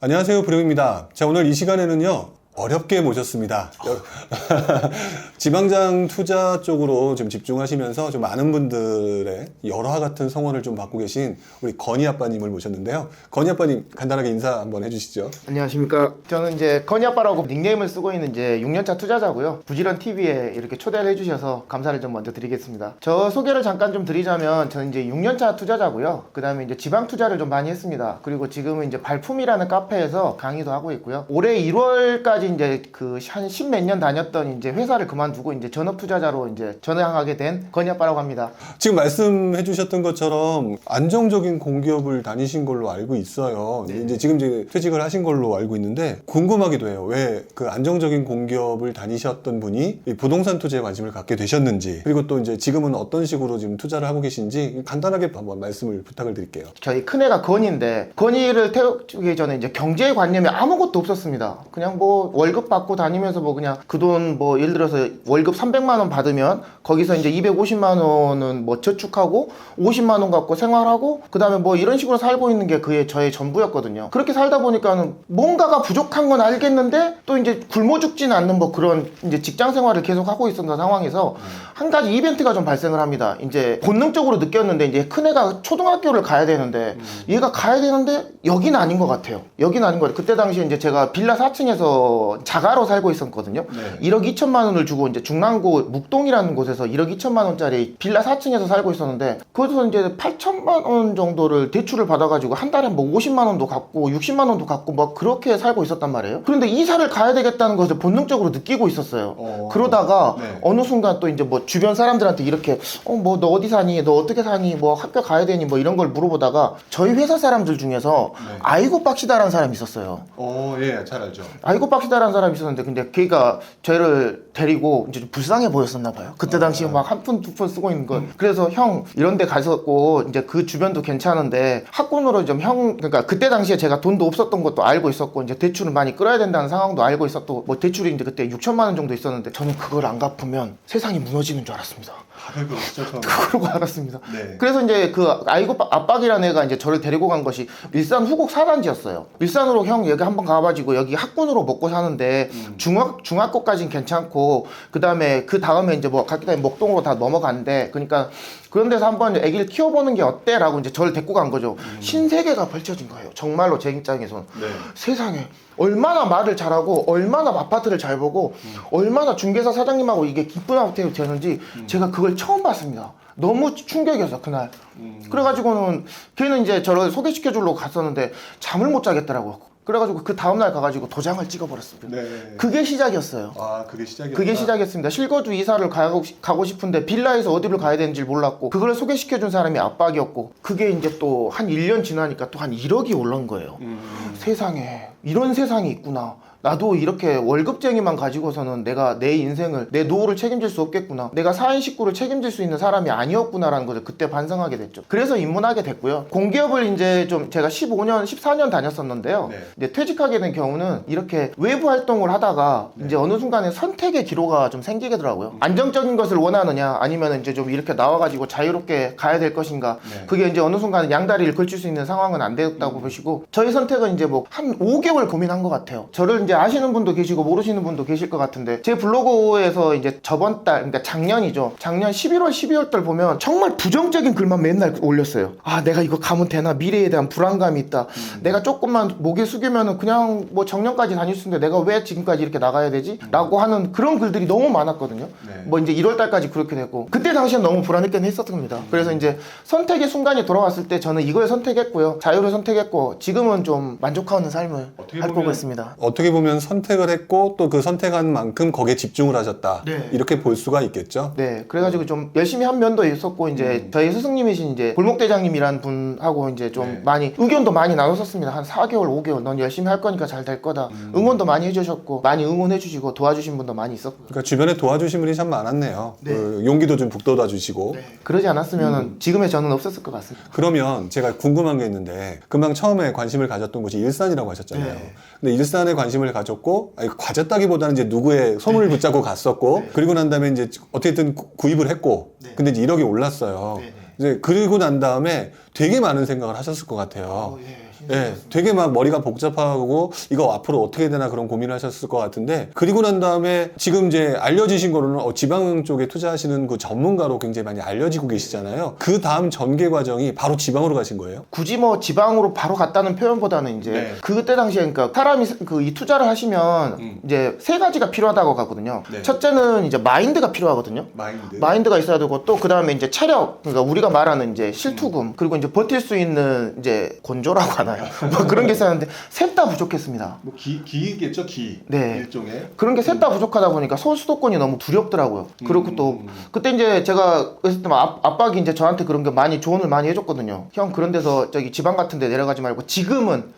안녕하세요, 부룡입니다. 자, 오늘 이 시간에는요, 어렵게 모셨습니다. 지방장 투자 쪽으로 좀 집중하시면서 좀 많은 분들의 열화 같은 성원을 좀 받고 계신 우리 건희 아빠님을 모셨는데요. 건희 아빠님 간단하게 인사 한번 해주시죠. 안녕하십니까. 저는 이제 건희 아빠라고 닉네임을 쓰고 있는 이제 6년차 투자자고요. 부지런 TV에 이렇게 초대를 해주셔서 감사를 좀 먼저 드리겠습니다. 저 소개를 잠깐 좀 드리자면 저는 이제 6년차 투자자고요. 그 다음에 이제 지방 투자를 좀 많이 했습니다. 그리고 지금은 이제 발품이라는 카페에서 강의도 하고 있고요. 올해 1월까지 이제 그 한 10몇 년 다녔던 이제 회사를 그만두고 이제 전업 투자자로 이제 전향하게 된 건희 아빠라고 합니다. 지금 말씀해 주셨던 것처럼 안정적인 공기업을 다니신 걸로 알고 있어요. 네. 이제 퇴직을 하신 걸로 알고 있는데 궁금하기도 해요. 왜 그 안정적인 공기업을 다니셨던 분이 이 부동산 투자에 관심을 갖게 되셨는지, 그리고 또 이제 지금은 어떤 식으로 지금 투자를 하고 계신지 간단하게 한번 말씀을 부탁을 드릴게요. 저희 큰애가 건희인데, 건희를 태우기 전에 이제 경제관념이 아무것도 없었습니다. 그냥 뭐 월급 받고 다니면서 뭐 그냥 그 돈 뭐 예를 들어서 월급 300만 원 받으면 거기서 이제 250만 원은 뭐 저축하고 50만 원 갖고 생활하고 그 다음에 뭐 이런 식으로 살고 있는 게 그게 저의 전부였거든요. 그렇게 살다 보니까는 뭔가가 부족한 건 알겠는데 또 이제 굶어 죽지는 않는 뭐 그런 이제 직장 생활을 계속 하고 있었던 상황에서 한 가지 이벤트가 좀 발생을 합니다. 이제 본능적으로 느꼈는데, 이제 큰애가 초등학교를 가야 되는데 얘가 가야 되는데 여기는 아닌 것 같아요. 여기는 아닌 것 같아요. 그때 당시에 이제 제가 빌라 4층에서 자가로 살고 있었거든요. 네. 1억 2천만 원을 주고 이제 중랑구 묵동이라는 곳에서 1억 2천만 원짜리 빌라 4층에서 살고 있었는데, 거기서 이제 8천만 원 정도를 대출을 받아가지고 한 달에 뭐 50만 원도 갚고 60만 원도 갚고 뭐 그렇게 살고 있었단 말이에요. 그런데 이사를 가야 되겠다는 것을 본능적으로 느끼고 있었어요. 그러다가 네. 어느 순간 또 이제 뭐 주변 사람들한테 이렇게 뭐 너 어디 사니? 너 어떻게 사니? 뭐 학교 가야 되니? 뭐 이런 걸 물어보다가 저희 회사 사람들 중에서 네. 아이고 빡시다라는 사람이 있었어요. 예, 잘 알죠. 아이고 빡시다라는 사람이 있었는데, 근데 걔가 저를 데리고 이제 좀 불쌍해 보였었나 봐요. 그때 당시에 막 한 푼 두 푼 쓰고 있는 거. 그래서 형 이런 데 갔었고 이제 그 주변도 괜찮은데 학군으로 좀 그러니까 그때 당시에 제가 돈도 없었던 것도 알고 있었고 이제 대출을 많이 끌어야 된다는 상황도 알고 있었고 뭐 대출이 이제 그때 6천만 원 정도 있었는데, 저는 그걸 안 갚으면 세상이 무너지는 줄 알았습니다. 다들 그렇죠. 그러고 알았습니다. 네. 그래서 이제 그 아이고 압박이라는 애가 이제 저를 데리고 간 것이 일산 후곡 사단지였어요. 일산으로 형 여기 한번 가가지고 여기 학군으로 먹고 사는데 중학교까지는 괜찮고 그 다음에 이제 뭐 갔기 때문에 목동으로 다 넘어간대. 그러니까 그런 데서 한번 애기를 키워보는 게 어때? 라고 이제 저를 데리고 간 거죠. 신세계가 펼쳐진 거예요. 정말로 제 입장에서는. 네. 세상에 얼마나 말을 잘하고 얼마나 아파트를 잘 보고 얼마나 중개사 사장님하고 이게 기쁜 아파트가 되는지 제가 그걸 처음 봤습니다. 너무 충격이었어 그날. 그래가지고는 걔는 이제 저를 소개시켜 주려고 갔었는데 잠을 못 자겠더라고요. 그래가지고 그 다음날 가가지고 도장을 찍어버렸습니다. 네. 그게 시작이었어요. 아, 그게 시작이었다. 그게 시작이었습니다. 실거주 이사를 가고 싶은데 빌라에서 어디를 가야 되는지 몰랐고 그걸 소개시켜준 사람이 압박이었고, 그게 이제 또 한 1년 지나니까 또 한 1억이 올라온 거예요. 세상에 이런 세상이 있구나. 나도 이렇게 월급쟁이만 가지고서는 내가 내 인생을, 내 노후를 책임질 수 없겠구나. 내가 4인 식구를 책임질 수 있는 사람이 아니었구나라는 것을 그때 반성하게 됐죠. 그래서 입문하게 됐고요. 공기업을 이제 좀 제가 15년, 14년 다녔었는데요. 네. 이제 퇴직하게 된 경우는 이렇게 외부 활동을 하다가 이제 어느 순간에 선택의 기로가 좀 생기게 되더라고요. 안정적인 것을 원하느냐, 아니면 이제 좀 이렇게 나와가지고 자유롭게 가야 될 것인가. 네. 그게 이제 어느 순간 양다리를 걸칠 수 있는 상황은 안 되었다고 보시고, 저희 선택은 이제 뭐 한 5개월 고민한 것 같아요. 저를 이제 아시는 분도 계시고 모르시는 분도 계실 것 같은데, 제 블로그에서 이제 저번 달, 그러니까 작년이죠. 작년 11월, 12월 달 보면 정말 부정적인 글만 맨날 올렸어요. 아, 내가 이거 가면 되나? 미래에 대한 불안감이 있다. 내가 조금만 목에 숙이면은 그냥 뭐 정년까지 다닐 수 있는데 내가 왜 지금까지 이렇게 나가야 되지? 라고 하는 그런 글들이 너무 많았거든요. 네. 뭐 이제 1월 달까지 그렇게 됐고, 그때 당시엔 너무 불안했긴 했었던 겁니다. 그래서 이제 선택의 순간이 돌아왔을 때 저는 이걸 선택했고요. 자유를 선택했고, 지금은 좀 만족하는 삶을 살고 있습니다. 어떻게 보면 선택을 했고 또 그 선택한 만큼 거기에 집중을 하셨다. 네. 이렇게 볼 수가 있겠죠. 네, 그래가지고 좀 열심히 한 면도 있었고, 이제 저희 스승님이신 이제 골목대장님이란 분하고 이제 좀 네. 많이 의견도 많이 나눴었습니다. 한 4개월, 5개월, 넌 열심히 할 거니까 잘 될 거다. 응원도 많이 해주셨고, 많이 응원해주시고 도와주신 분도 많이 있었고. 그러니까 주변에 도와주신 분이 참 많았네요. 네. 그 용기도 좀 북돋아 주시고. 그러지 않았으면 지금의 저는 없었을 것 같습니다. 그러면 제가 궁금한 게 있는데, 금방 처음에 관심을 가졌던 곳이 일산이라고 하셨잖아요. 네. 근데 일산에 관심을 가졌고, 아니, 가졌다기보다는 이제 누구의 소문을 붙잡고 갔었고, 그리고 난 다음에 이제 어떻게든 구입을 했고, 근데 이제 1억이 올랐어요. 이제 그리고 난 다음에 되게 많은 생각을 하셨을 것 같아요. 예, 되게 막 머리가 복잡하고 이거 앞으로 어떻게 되나 그런 고민을 하셨을 것 같은데, 그리고 난 다음에 지금 이제 알려지신 거로는 지방 쪽에 투자하시는 그 전문가로 굉장히 많이 알려지고 계시잖아요. 그 다음 전개 과정이 바로 지방으로 가신 거예요? 굳이 뭐 지방으로 바로 갔다는 표현보다는 이제 네. 그때 당시에 그러니까 사람이 그 이 투자를 하시면 이제 세 가지가 필요하다고 하거든요. 네. 첫째는 이제 마인드가 필요하거든요. 마인드가 있어야 되고, 또 그다음에 이제 체력, 그러니까 우리가 말하는 이제 실투금, 그리고 이제 버틸 수 있는 이제 건조라고 하나요? 뭐 그런 게 있었는데 셋 다 부족했습니다. 뭐 기겠죠, 기. 네. 일종의. 그런 게 셋 다 부족하다 보니까 서울 수도권이 너무 두렵더라고요. 그리고 또 그때 이제 제가 그랬을 때 압박이 이제 저한테 그런 게 많이 조언을 많이 해줬거든요. 형, 그런 데서 저기 지방 같은 데 내려가지 말고 지금은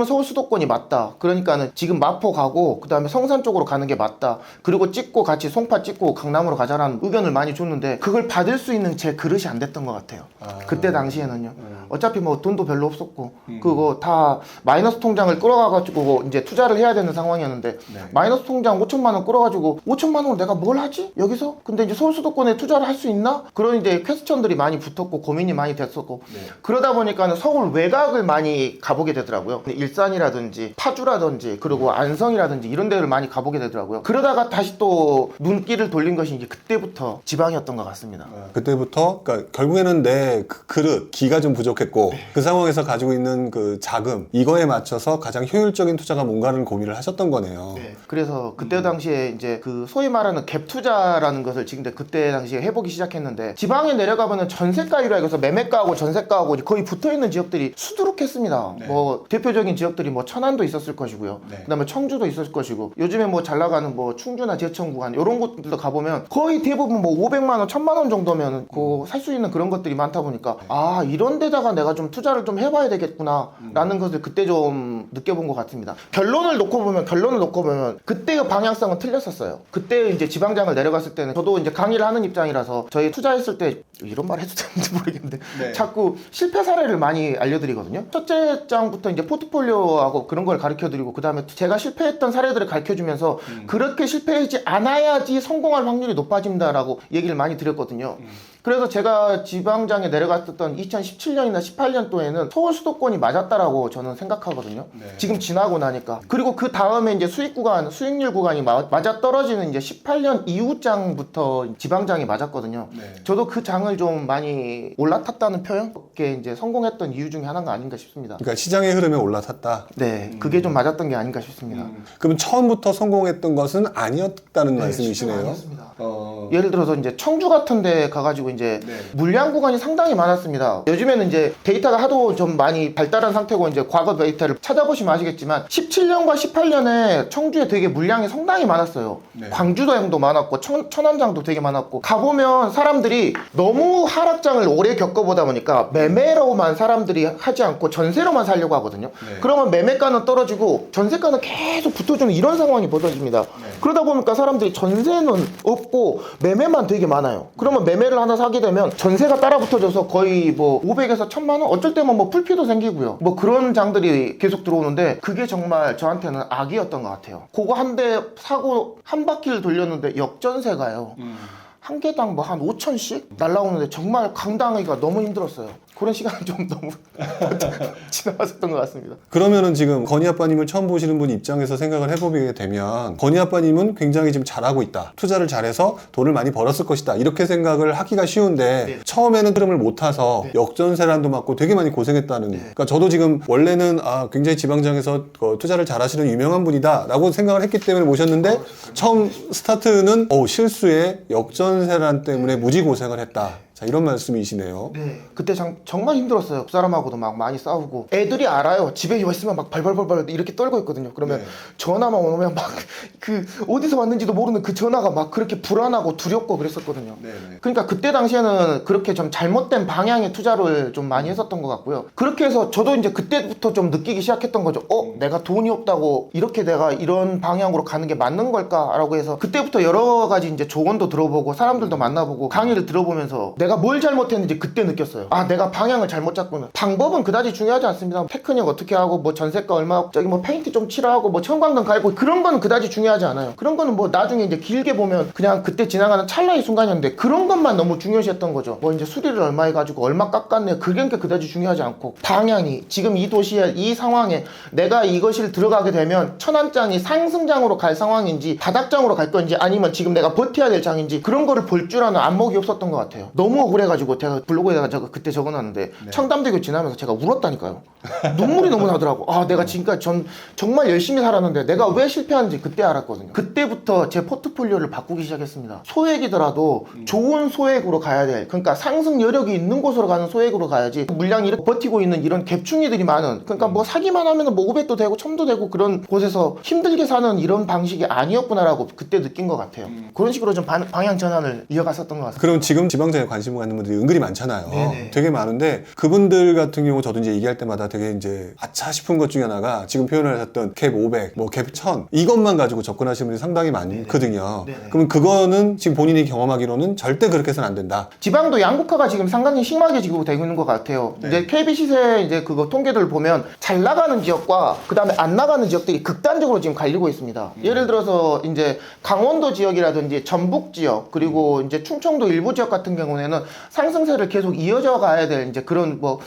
서울 수도권이 맞다. 그러니까는 지금 마포 가고 그다음에 성산 쪽으로 가는 게 맞다. 그리고 찍고 같이 송파 찍고 강남으로 가자라는 의견을 많이 줬는데, 그걸 받을 수 있는 제 그릇이 안 됐던 것 같아요. 그때 당시에는요. 어차피 뭐 돈도 별로 없었고 그거 다 마이너스 통장을 끌어가가지고 이제 투자를 해야 되는 상황이었는데, 마이너스 통장 5천만 원 끌어가지고 5천만 원으로 내가 뭘 하지? 여기서? 근데 이제 서울 수도권에 투자를 할 수 있나? 그런 이제 퀘스천들이 많이 붙었고 고민이 많이 됐었고, 그러다 보니까는 서울 외곽을 많이 가보게 되더라고요. 일산이라든지 파주라든지 그리고 안성이라든지 이런 데를 많이 가보게 되더라고요. 그러다가 다시 또 눈길을 돌린 것이 이제 그때부터 지방이었던 것 같습니다. 그때부터 그러니까 결국에는 내 그릇, 기가 좀 부족했고 그 상황에서 가지고 있는 그 자금, 이거에 맞춰서 가장 효율적인 투자가 뭔가를 고민을 하셨던 거네요. 그래서 그때 당시에 이제 그 소위 말하는 갭 투자라는 것을 지금 그때 당시에 해보기 시작했는데, 지방에 내려가면은 전세가율에 해서 매매가하고 전세가하고 거의 붙어있는 지역들이 수두룩했습니다. 뭐 대표적인 지역들이 뭐 천안도 있었을 것이고요. 그다음에 청주도 있었을 것이고, 요즘에 뭐 잘 나가는 뭐 충주나 제천 구간 이런 곳들도 가보면 거의 대부분 뭐 500만 원, 1000만 원 정도면 그 살 수 있는 그런 것들이 많다 보니까, 아, 이런 데다가 내가 좀 투자를 좀 해봐야 되겠구나 라는 것을 그때 좀 느껴본 것 같습니다. 결론을 놓고 보면 그때의 방향성은 틀렸었어요. 그때 이제 지방장을 내려갔을 때는 저도 이제 강의를 하는 입장이라서 저희 투자했을 때 이런 말 해도 되는지 모르겠는데 자꾸 실패 사례를 많이 알려드리거든요. 첫째 장부터 이제 포트폴리오하고 그런 걸 가르쳐드리고, 그 다음에 제가 실패했던 사례들을 가르쳐주면서 그렇게 실패하지 않아야지 성공할 확률이 높아진다라고 얘기를 많이 드렸거든요. 그래서 제가 지방장에 내려갔었던 2017년이나 18년도에는 서울 수도권이 맞았다라고 저는 생각하거든요. 지금 지나고 나니까. 그리고 그 다음에 이제 수익률 구간이 맞아 떨어지는 이제 18년 이후 장부터 지방장이 맞았거든요. 저도 그 장을 좀 많이 올라탔다는 표현? 그게 이제 성공했던 이유 중에 하나가 아닌가 싶습니다. 그러니까 시장의 흐름에 올라탔다. 네, 그게 좀 맞았던 게 아닌가 싶습니다. 그럼 처음부터 성공했던 것은 아니었다는 말씀이시네요. 아니었습니다. 예를 들어서 이제 청주 같은 데 가가지고 이제 물량 구간이 상당히 많았습니다. 요즘에는 이제 데이터가 하도 좀 많이 발달한 상태고 이제 과거 데이터를 찾아보시면 아시겠지만 17년과 18년에 청주에 되게 물량이 상당히 많았어요. 광주도장도 많았고 천안장도 되게 많았고, 가보면 사람들이 너무 하락장을 오래 겪어보다 보니까 매매로만 사람들이 하지 않고 전세로만 살려고 하거든요. 그러면 매매가는 떨어지고 전세가는 계속 붙어주는 이런 상황이 벌어집니다. 그러다 보니까 사람들이 전세는 없고 매매만 되게 많아요. 그러면 매매를 하나 사게 되면 전세가 따라 붙어져서 거의 뭐 500에서 1000만 원? 어쩔 때면 뭐 풀피도 생기고요. 뭐 그런 장들이 계속 들어오는데, 그게 정말 저한테는 악이었던 것 같아요. 그거 한 대 사고 한 바퀴를 돌렸는데 역전세가요. 한 개당 뭐 한 5천씩 날라오는데 정말 감당하기가 너무 힘들었어요. 그런 시간은 좀 너무 지나갔었던 것 같습니다. 그러면은 지금 건희 아빠님을 처음 보시는 분 입장에서 생각을 해보게 되면, 건희 아빠님은 굉장히 지금 잘하고 있다, 투자를 잘해서 돈을 많이 벌었을 것이다, 이렇게 생각을 하기가 쉬운데 처음에는 흐름을 못 타서 역전세란도 맞고 되게 많이 고생했다는. 그러니까 저도 지금 원래는 굉장히 지방장에서 투자를 잘하시는 유명한 분이다 라고 생각을 했기 때문에 모셨는데, 처음 스타트는 실수에 역전세란 때문에 무지 고생을 했다. 자, 이런 말씀이시네요. 네, 그때 정말 힘들었어요. 그 사람하고도 막 많이 싸우고, 애들이 알아요. 집에 있으면 막 발발발발 이렇게 떨고 있거든요. 그러면 전화만 오면 막 그 어디서 왔는지도 모르는 그 전화가 막 그렇게 불안하고 두렵고 그랬었거든요. 그러니까 그때 당시에는 그렇게 좀 잘못된 방향의 투자를 좀 많이 했었던 것 같고요. 그렇게 해서 저도 이제 그때부터 좀 느끼기 시작했던 거죠. 내가 돈이 없다고 이렇게 내가 이런 방향으로 가는 게 맞는 걸까라고 해서, 그때부터 여러 가지 이제 조언도 들어보고 사람들도 만나보고 강의를 들어보면서 내가 내가 뭘 잘못했는지 그때 느꼈어요. 아, 내가 방향을 잘못 잡구나. 방법은 그다지 중요하지 않습니다. 테크닉 어떻게 하고 뭐 전세가 얼마, 저기 뭐 페인트 좀 칠하고 뭐 형광등 갈고 그런 거는 그다지 중요하지 않아요. 그런 거는 뭐 나중에 이제 길게 보면 그냥 그때 지나가는 찰나의 순간이었는데 그런 것만 너무 중요시했던 거죠. 뭐 이제 수리를 얼마 해가지고 얼마 깎았네, 그게 그다지 중요하지 않고 방향이 지금 이 도시에 이 상황에 내가 이것을 들어가게 되면 천안장이 상승장으로 갈 상황인지 바닥장으로 갈 건지 아니면 지금 내가 버텨야 될 장인지 그런 거를 볼 줄 아는 안목이 없었던 것 같아요. 너무 억울해가지고 제가 블로그에다가 그때 적어놨는데 청담대교 지나면서 제가 울었다니까요. 눈물이 너무 나더라고. 아, 내가 지금까지 정말 열심히 살았는데 내가 왜 실패하는지 그때 알았거든요. 그때부터 제 포트폴리오를 바꾸기 시작했습니다. 소액이더라도 좋은 소액으로 가야 돼. 그러니까 상승 여력이 있는 곳으로 가는 소액으로 가야지 물량이 이렇게 버티고 있는 이런 갭충이들이 많은, 그러니까 뭐 사기만 하면 뭐 500도 되고 1000도 되고 그런 곳에서 힘들게 사는 이런 방식이 아니었구나라고 그때 느낀 것 같아요. 그런 식으로 좀 방향 전환을 이어갔었던 것 같습니다. 그럼 지금 지방장에 관심을 갖는 분들이 은근히 많잖아요. 네네. 되게 많은데 그분들 같은 경우 저도 이제 얘기할 때마다 되게 이제 아차 싶은 것 중에 하나가 지금 표현을 하셨던 캡 500, 뭐 캡 1000 이것만 가지고 접근하시는 분들이 상당히 많거든요. 네네. 그럼 그거는 지금 본인이 경험하기로는 절대 그렇게 해서는 안 된다. 지방도 양극화가 지금 상당히 심하게 지금 되고 있는 것 같아요. 이제 KB 시세 이제 그거 통계들을 보면 잘 나가는 지역과 그 다음에 안 나가는 지역들이 극단적으로 지금 갈리고 있습니다. 예를 들어서 이제 강원도 지역이라든지 전북 지역 그리고 이제 충청도 일부 지역 같은 경우에는 상승세를 계속 이어져 가야 될 이제 그런 뭐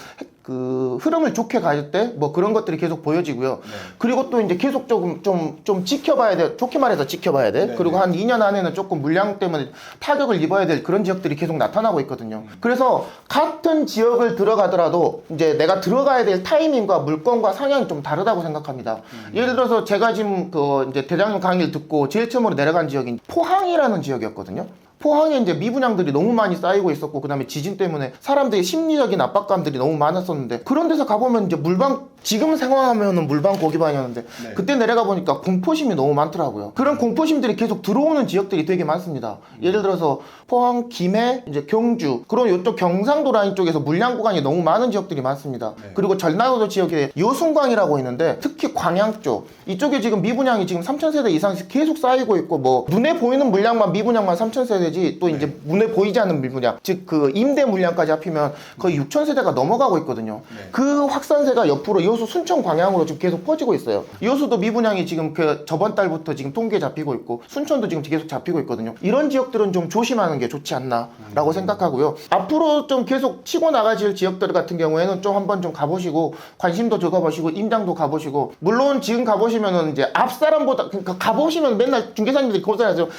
그 흐름을 좋게 갈 때 뭐 그런 것들이 계속 보여지고요. 그리고 또 이제 계속 좀 지켜봐야 돼. 좋게 말해서 지켜봐야 돼. 그리고 한 2년 안에는 조금 물량 때문에 타격을 입어야 될 그런 지역들이 계속 나타나고 있거든요. 그래서 같은 지역을 들어가더라도 이제 내가 들어가야 될 타이밍과 물건과 상향이 좀 다르다고 생각합니다. 예를 들어서 제가 지금 그 이제 대장님 강의를 듣고 제일 처음으로 내려간 지역인 포항이라는 지역이었거든요. 포항에 이제 미분양들이 너무 많이 쌓이고 있었고 그 다음에 지진 때문에 사람들이 심리적인 압박감들이 너무 많았었는데 그런 데서 가보면 이제 물방 지금 생각하면은 물방 고기반이었는데 그때 내려가 보니까 공포심이 너무 많더라고요. 그런 공포심들이 계속 들어오는 지역들이 되게 많습니다. 예를 들어서 포항, 김해, 이제 경주 그런 이쪽 경상도 라인 쪽에서 물량 구간이 너무 많은 지역들이 많습니다. 그리고 전라도 지역에 여순광이라고 있는데 특히 광양 쪽 이쪽에 지금 미분양이 지금 3,000세대 이상씩 계속 쌓이고 있고 뭐 눈에 보이는 물량만 미분양만 3,000세대 또 이제 눈에 보이지 않는 물량, 즉 그 임대 물량까지 합히면 거의 6,000세대가 넘어가고 있거든요. 그 확산세가 옆으로 여수 순천 광양으로 지금 계속 퍼지고 있어요. 여수도 미분양이 지금 그 저번 달부터 지금 통계 잡히고 있고 순천도 지금 계속 잡히고 있거든요. 이런 지역들은 좀 조심하는 게 좋지 않나라고 생각하고요. 앞으로 좀 계속 치고 나가질 지역들 같은 경우에는 좀 한번 좀 가보시고 관심도 적어보시고 임장도 가보시고 물론 지금 가보시면은 이제 앞 사람보다 그러니까 가보시면 맨날 중개사님들이 고소하죠.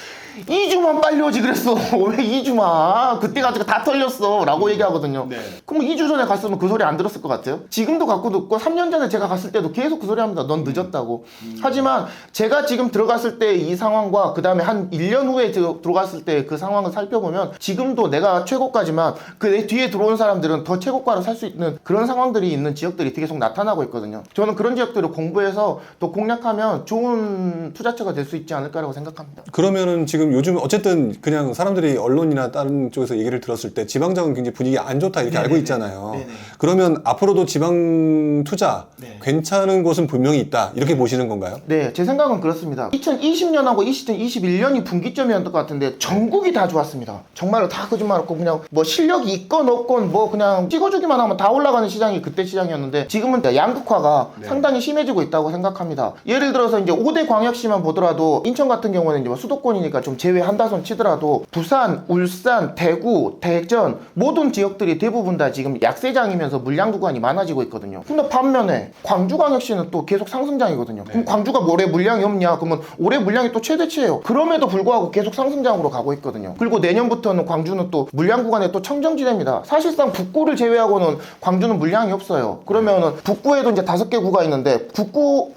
2주만 빨리 오지 그랬어. 왜 2주만? 그때 가지고 다 털렸어. 라고 얘기하거든요. 그럼 2주 전에 갔으면 그 소리 안 들었을 것 같아요? 지금도 갖고 듣고 3년 전에 제가 갔을 때도 계속 그 소리 합니다. 넌 늦었다고. 하지만 제가 지금 들어갔을 때 이 상황과 그 다음에 한 1년 후에 들어갔을 때 그 상황을 살펴보면 지금도 내가 최고가지만 그 내 뒤에 들어온 사람들은 더 최고가로 살 수 있는 그런 상황들이 있는 지역들이 계속 나타나고 있거든요. 저는 그런 지역들을 공부해서 또 공략하면 좋은 투자처가 될 수 있지 않을까라고 생각합니다. 그러면은 지금 요즘 어쨌든 그냥 사람들이 언론이나 다른 쪽에서 얘기를 들었을 때 지방장은 굉장히 분위기가 안 좋다 이렇게 알고 있잖아요. 그러면 앞으로도 지방 투자 괜찮은 곳은 분명히 있다 이렇게 보시는 건가요? 네, 제 생각은 그렇습니다. 2020년하고 2021년이 분기점이었던 것 같은데 전국이 다 좋았습니다. 정말로 다 거짓말 없고 그냥 뭐 실력이 있건 없건 뭐 그냥 찍어주기만 하면 다 올라가는 시장이 그때 시장이었는데 지금은 양극화가 상당히 심해지고 있다고 생각합니다. 예를 들어서 이제 5대 광역시만 보더라도 인천 같은 경우는 이제 뭐 수도권이니까 좀 제외한다 손 치더라도 부산, 울산, 대구, 대전 모든 지역들이 대부분 다 지금 약세장이면서 물량 구간이 많아지고 있거든요. 근데 반면에 광주광역시는 또 계속 상승장이거든요. 그럼 광주가 올해 물량이 없냐? 그러면 올해 물량이 또 최대치예요. 그럼에도 불구하고 계속 상승장으로 가고 있거든요. 그리고 내년부터는 광주는 또 물량 구간에 또 청정지대입니다. 사실상 북구를 제외하고는 광주는 물량이 없어요. 그러면은 북구에도 이제 5개 구가 있는데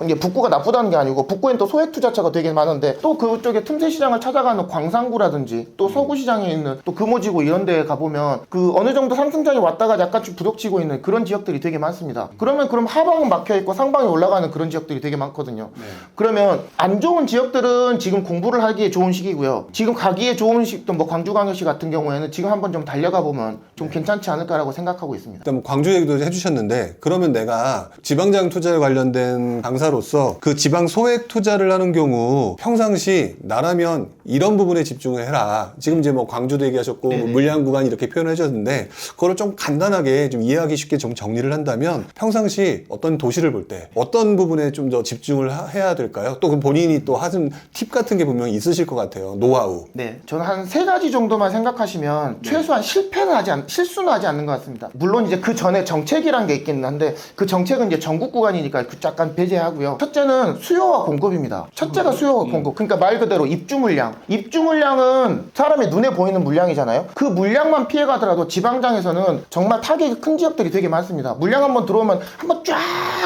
이제 북구가 나쁘다는 게 아니고 북구엔 또 소액 투자처가 되게 많은데 또 그쪽에 틈새 시장을 찾아가는 광산구라든지 또 서구시장에 있는 또 금오지구 이런 데에 가보면 그 어느 정도 상승장이 왔다가 약간 좀 부독치고 펼치고 있는 그런 지역들이 되게 많습니다. 그럼 하방은 막혀있고 상방이 올라가는 그런 지역들이 되게 많거든요. 그러면 안 좋은 지역들은 지금 공부를 하기에 좋은 시기고요. 지금 가기에 좋은 시기도 뭐 광주광역시 같은 경우에는 지금 한번 좀 달려가 보면 좀 괜찮지 않을까라고 생각하고 있습니다. 일단 뭐 광주 얘기도 해주셨는데 그러면 내가 지방장 투자에 관련된 강사로서 그 지방 소액 투자를 하는 경우 평상시 나라면 이런 부분에 집중을 해라. 지금 이제 뭐 광주도 얘기하셨고 뭐 물량 구간 이렇게 표현해 주셨는데 그거를 좀 간단하게 좀 이해하기 쉽게 좀 정리를 한다면 평상시 어떤 도시를 볼 때 어떤 부분에 좀 더 집중을 해야 될까요? 또 그 본인이 또 하는 팁 같은 게 분명히 있으실 것 같아요. 노하우. 네, 저는 한 3가지 정도만 생각하시면 최소한 실수는 하지 않는 것 같습니다. 물론 이제 그 전에 정책이란 게 있긴 한데 그 정책은 이제 전국 구간이니까 그 약간 배제하고요. 첫째는 수요와 공급입니다. 첫째가 수요와 공급. 그러니까 말 그대로 입주 물량. 입주 물량은 사람의 눈에 보이는 물량이잖아요. 그 물량만 피해가더라도 지방장에서는 정말 타격이 큰 지역들이 되게 많습니다. 물량 한번 들어오면 한번 쫙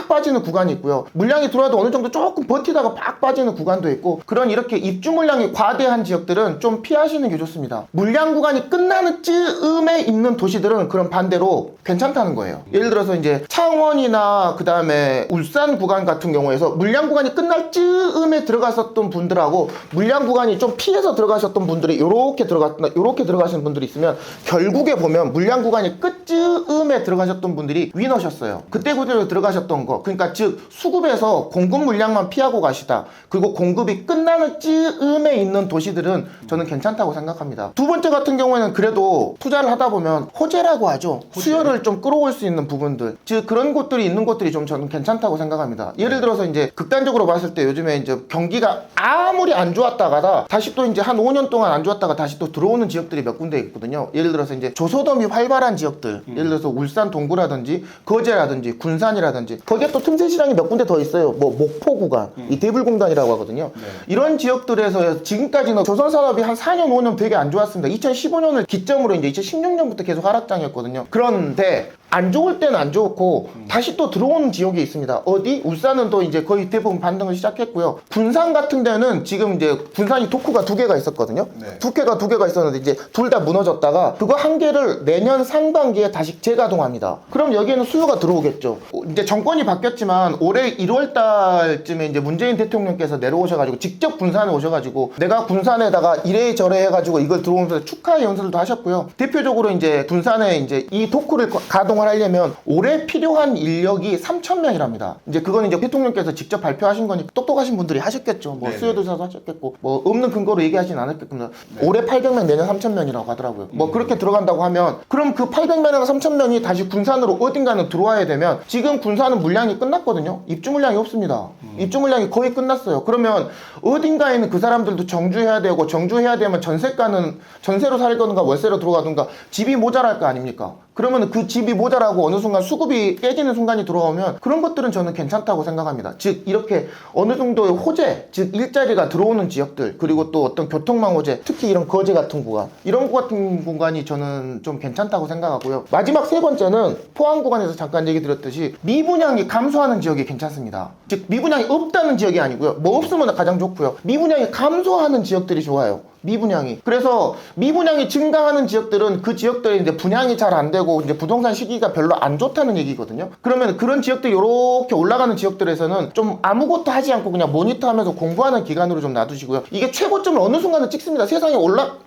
빠지는 구간이 있고요. 물량이 들어와도 어느 정도 조금 버티다가 팍 빠지는 구간도 있고 그런 이렇게 입주 물량이 과대한 지역들은 좀 피하시는 게 좋습니다. 물량 구간이 끝나는 쯤에 있는 도시들은 그런 반대로 괜찮다는 거예요. 예를 들어서 이제 창원이나 그 다음에 울산 구간 같은 경우에서 물량 구간이 끝날 쯤에 들어갔었던 분들하고 물량 구간이 좀 피해서 들어가셨던 분들이 요렇게 들어가시는 분들이 있으면 결국에 보면 물량 구간이 끝쯤에 들어가셨던 분들이 위너셨어요. 그때 그대로 들어가셨던 거. 그러니까 즉 수급에서 공급 물량만 피하고 가시다. 그리고 공급이 끝나는 쯤에 있는 도시들은 저는 괜찮다고 생각합니다. 두 번째 같은 경우에는 그래도 투자를 하다 보면 호재라고 하죠. 수요를 좀 끌어올 수 있는 부분들. 즉 그런 곳들이 있는 곳들이 좀 저는 괜찮다고 생각합니다. 예를 들어서 이제 극단적으로 봤을 때 요즘에 이제 경기가 아무리 안 좋았다가다 다시 또 이제 한 5년 동안 안 좋았다가 다시 또 들어오는 지역들이 몇 군데 있거든요. 예를 들어서 이제 조소돔이 활발한 지역들. 예를 들어서 울산 동구라든지 거제라든지 군산이라든지 거기에 또 틈새 시장이 몇 군데 더 있어요. 뭐 목포 구간, 이 대불공단이라고 하거든요. 이런 지역들에서 지금까지는 조선산업이 한 4년 5년 되게 안 좋았습니다. 2015년을 기점으로 이제 2016년부터 계속 하락장이었거든요. 그런데 안 좋을 때는 안 좋고 다시 또 들어오는 지역이 있습니다. 어디? 울산은 또 이제 거의 대부분 반등을 시작했고요. 군산 같은 데는 지금 이제 군산이 도쿠가 2개가 있었거든요. 두께가 2개가 있었는데 이제 둘 다 무너졌다가 그거 한 개를 내년 상반기에 다시 재가동합니다. 그럼 여기에는 수요가 들어오겠죠. 이제 정권이 바뀌었지만 올해 1월 달쯤에 이제 문재인 대통령께서 내려오셔가지고 직접 군산에 오셔가지고 내가 군산에다가 이래저래 해가지고 이걸 들어오면서 축하 연설도 하셨고요. 대표적으로 이제 군산에 이제 이 도쿠를 가동을 하려면 올해 필요한 인력이 3,000명이랍니다. 이제 그건 이제 대통령께서 직접 발표하신 거니까 똑똑하신 분들이 하셨겠죠. 뭐 수요조사도 하셨겠고 뭐 없는 근거로 얘기하진 않았겠구나. 올해 800명 내년 3,000명이라고 하더라고요. 뭐 그렇게 들어간다고 하면 그럼 그 800명이나 3,000명이 다시 군산으로 어딘가는 들어와야 되면 지금 군산은 물량이 끝났거든요. 입주 물량이 없습니다. 입주 물량이 거의 끝났어요. 그러면 어딘가에는 그 사람들도 정주해야 되고 정주해야 되면 전세가는 전세로 살거든가 월세로 들어가든가 집이 모자랄 거 아닙니까? 그러면 그 집이 모자라고 어느 순간 수급이 깨지는 순간이 들어오면 그런 것들은 저는 괜찮다고 생각합니다. 즉 이렇게 어느 정도의 호재, 즉 일자리가 들어오는 지역들 그리고 또 어떤 교통망 호재, 특히 이런 거제 같은 구간 이런 것 같은 구간이 저는 좀 괜찮다고 생각하고요. 마지막 세 번째는 포항 구간에서 잠깐 얘기 드렸듯이 미분양이 감소하는 지역이 괜찮습니다. 즉 미분양이 없다는 지역이 아니고요. 뭐 없으면 가장 좋고요. 미분양이 감소하는 지역들이 좋아요. 미분양이. 그래서 미분양이 증가하는 지역들은 그 지역들이 이제 분양이 잘 안 되고 이제 부동산 시기가 별로 안 좋다는 얘기거든요. 그러면 그런 지역들이 이렇게 올라가는 지역들에서는 좀 아무것도 하지 않고 그냥 모니터하면서 공부하는 기간으로 좀 놔두시고요. 이게 최고점을 어느 순간에 찍습니다. 세상에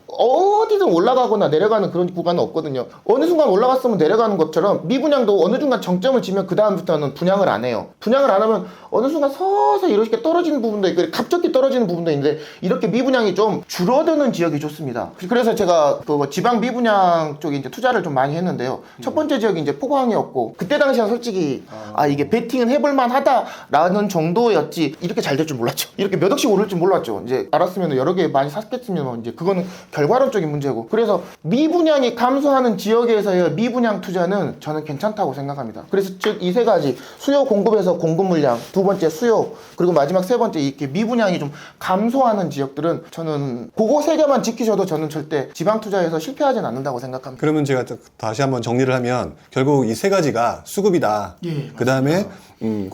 어디든 올라가거나 내려가는 그런 구간은 없거든요. 어느 순간 올라갔으면 내려가는 것처럼 미분양도 어느 순간 정점을 치면 그 다음부터는 분양을 안 해요. 분양을 안 하면 어느 순간 서서히 이렇게 떨어지는 부분도 있고 갑자기 떨어지는 부분도 있는데 이렇게 미분양이 좀 줄어드는 지역이 좋습니다. 그래서 제가 그 지방 미분양 쪽에 이제 투자를 좀 많이 했는데요. 첫 번째 지역이 이제 포항이었고 그때 당시엔 솔직히 이게 베팅은 해볼만 하다라는 정도였지 이렇게 잘 될 줄 몰랐죠. 이렇게 몇 억씩 오를 줄 몰랐죠. 이제 알았으면 여러 개 많이 샀겠으면 이제 그거는 결과론적인 문제고. 그래서 미분양이 감소하는 지역에서의 미분양 투자는 저는 괜찮다고 생각합니다. 그래서 즉 이 세 가지 수요 공급에서 공급 물량, 두 번째 수요, 그리고 마지막 세 번째 이렇게 미분양이 좀 감소하는 지역들은 저는 그거 세 개만 지키셔도 저는 절대 지방 투자에서 실패하진 않는다고 생각합니다. 그러면 제가 다시 한번 정리를 하면 결국 이 세 가지가 수급이다. 그 다음에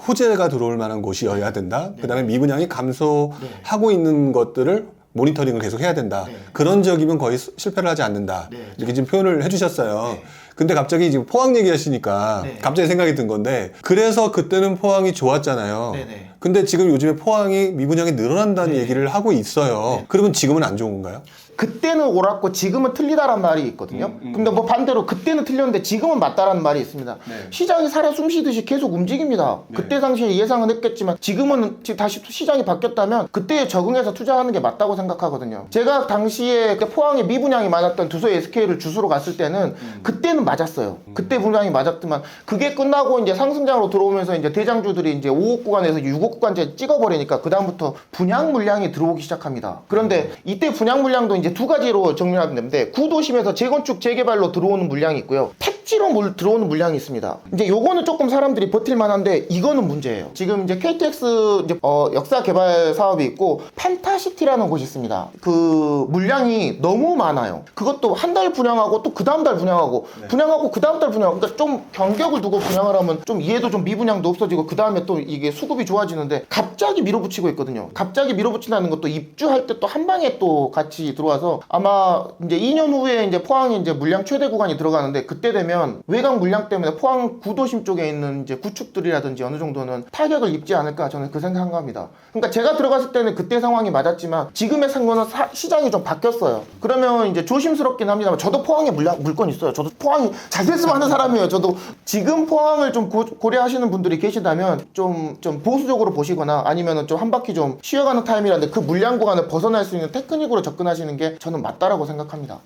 호재가 들어올 만한 곳이어야 된다. 그 다음에 미분양이 감소하고 있는 것들을 모니터링을 계속 해야 된다. 그런 지역이면 거의 실패를 하지 않는다. 이렇게 지금 표현을 해주셨어요. 근데 갑자기 지금 포항 얘기하시니까 네. 갑자기 생각이 든 건데 그래서 그때는 포항이 좋았잖아요. 네네. 근데 지금 요즘에 포항이 미분양이 늘어난다는 네. 얘기를 하고 있어요. 네. 그러면 지금은 안 좋은 건가요? 그때는 옳았고 지금은 틀리다란 말이 있거든요. 근데 뭐 반대로 그때는 틀렸는데 지금은 맞다라는 말이 있습니다. 네. 시장이 살아 숨쉬듯이 계속 움직입니다. 네. 그때 당시에 예상은 했겠지만 지금은 다시 시장이 바뀌었다면 그때에 적응해서 투자하는 게 맞다고 생각하거든요. 제가 당시에 그때 포항에 미분양이 많았던 두서 SK를 주소로 갔을 때는 그때는 맞았어요. 그때 분양이 맞았지만 그게 끝나고 이제 상승장으로 들어오면서 이제 대장주들이 이제 5억 구간에서 6억 구간째 찍어버리니까 그다음부터 분양 물량이 들어오기 시작합니다. 그런데 이때 분양 물량도 이제 두 가지로 정리하면 되는데 구도심에서 재건축 재개발로 들어오는 물량이 있고요. 택지로 들어오는 물량이 있습니다. 이제 요거는 조금 사람들이 버틸 만한데 이거는 문제예요. 지금 이제 KTX 이제 역사 개발 사업이 있고 판타시티라는 곳이 있습니다. 그 물량이 너무 많아요. 그것도 한 달 분양하고 또 그 다음 달 분양하고 분양하고 그 다음 달 분양하고 그러니까 좀 간격을 두고 분양을 하면 좀 이해도 좀 미분양도 없어지고 그 다음에 또 이게 수급이 좋아지는데 갑자기 밀어붙이고 있거든요. 갑자기 밀어붙인다는 것도 입주할 때 또 한 방에 또 같이 들어와서 아마 이제 2년 후에 이제 포항에 이제 물량 최대 구간이 들어가는데 그때 되면 외곽 물량 때문에 포항 구도심 쪽에 있는 이제 구축들이라든지 어느 정도는 타격을 입지 않을까 저는 그 생각합니다. 그러니까 제가 들어갔을 때는 그때 상황이 맞았지만 지금의 상황은 시장이 좀 바뀌었어요. 그러면 이제 조심스럽긴 합니다만 저도 포항에 물건 있어요. 저도 포항이 잘 됐으면 하는 사람이에요. 저도 지금 포항을 좀 고려하시는 분들이 계시다면 좀 보수적으로 보시거나 아니면은 좀 한 바퀴 좀 쉬어가는 타임이라는데 그 물량 구간을 벗어날 수 있는 테크닉으로 접근하시는 게 저는 맞다라고 생각합니다.